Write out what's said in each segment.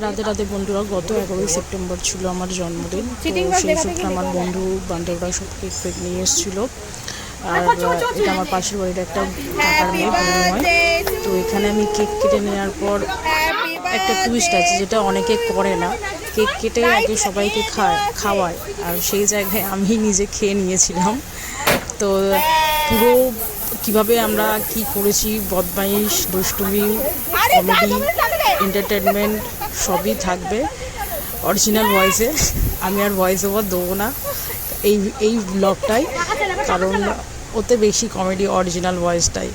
রাতে রাতে বন্ধুরা, গত 11ই সেপ্টেম্বর ছিল আমার জন্মদিন। তো সেই সূত্রে আমার বন্ধু বান্ধবরা সব কেক ফেক নিয়ে এসেছিলো। আর এটা আমার পাশের বাড়ির একটা কাকার মেয়ে পূর্ণিময়। তো এখানে আমি কেক কেটে নেওয়ার পর একটা টুইস্ট আছে যেটা অনেকে করে না, কেক কেটে আগে সবাইকে খাওয়ায়, আর সেই জায়গায় আমি নিজে খেয়ে নিয়েছিলাম। তো পুরো কিভাবে আমরা কি করেছি, বদমাইশ, দুষ্টুমি, কমেডি, এন্টারটেনমেন্ট সবই থাকবে অরিজিনাল ভয়েসে। আমি আর ভয়েস ওভার দেবো না এই ব্লগটাই, কারণ ওতে বেশি কমেডি অরিজিনাল ভয়েসটাই।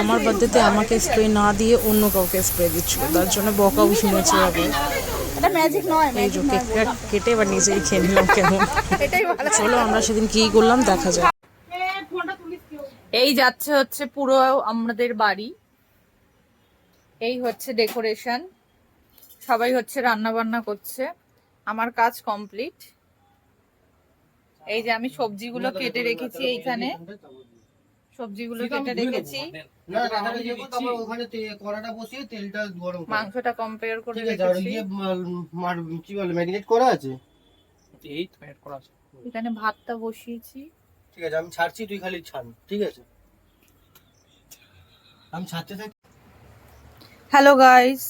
আমার বার্থডেতে আমাকে স্প্রে না দিয়ে অন্য কাউকে স্প্রে দিচ্ছিল, তার জন্য বকাও শুনেছি আগে। এই যে কেকটা কেটে এবার নিজেই খেয়ে নিলাম। কেমন চলো আমরা সেদিন কি করলাম দেখা যায়। এই যাচ্ছে হচ্ছে পুরো আমাদের বাড়ি, এই হচ্ছে ডেকোরেশন, সবাই হচ্ছে রান্না বান্না করছে, আমার কাজ কমপ্লিট। এই যে আমি সবজিগুলো কেটে রেখেছি, এইখানে সবজিগুলো কেটে রেখেছি, মাংসটা কম্পেয়ার করে রেখেছি, এখানে ভাতটা বসিয়েছি। ঠিক আছে, আমি ছাড়ছি, তুই খালি ছাড়। ঠিক আছে, আমি ছাড়তে থাকি। হ্যালো গাইস,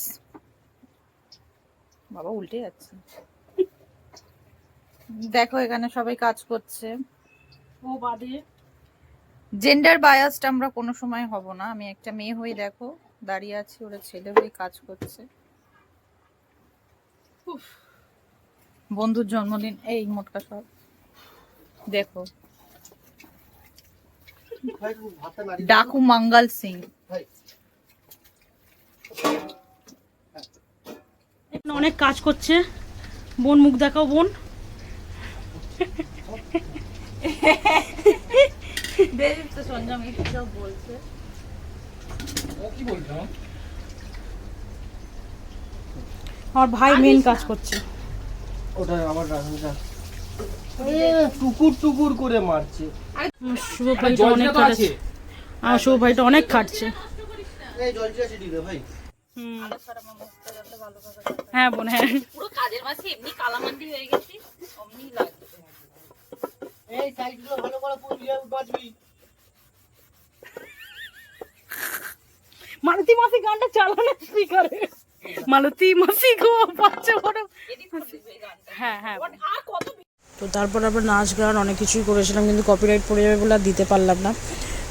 বাবা উল্টে যাচ্ছে। দেখো এখানে সবাই কাজ করছে। ও বাদে জেন্ডার বায়াসড আমরা কোনো সময় হব না। আমি একটা মেয়ে হয়ে দেখো দাঁড়িয়ে আছি, ওরা ছেলে হয়ে কাজ করছে। বন্ধুর জন্মদিন, এই মোটকা সব দেখো, ডাকু মঙ্গল সিং। অনেক কাজ করছে বোন, মুখ দেখাও বোন। আমার ভাই মেন কাজ করছে। ওটা আমার টুকুর টুকুর করে মারছে। শুভ ভাইটা অনেক খাটছে, আমার শুভ ভাইটা অনেক খাটছে। হ্যাঁ বোন, হ্যাঁ পুরো কাজের মাঝে এমনি কালামান্দি হয়ে গেছি, অমনি লাগছে। এই সাইডগুলো ভালো করে পুড়িয়ে বাজবি। মালতী মাসি গানটা চালানো স্পিকারে, মালতী মাসি গো বাচ্চা বড়। হ্যাঁ হ্যাঁ। তো তারপর আমরা নাচ গান অনেক কিছুই করেছিলাম, কিন্তু কপিরাইট পড়ে যাবে বলে আর দিতে পারলাম না।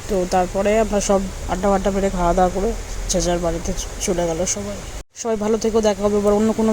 তো তারপরে আমরা সব আড্ডা মেরে খাওয়া দাওয়া করে যে যার বাড়িতে চলে গেল সবাই। সবাই ভালো থেকো, দেখা হবে এবার অন্য কোনো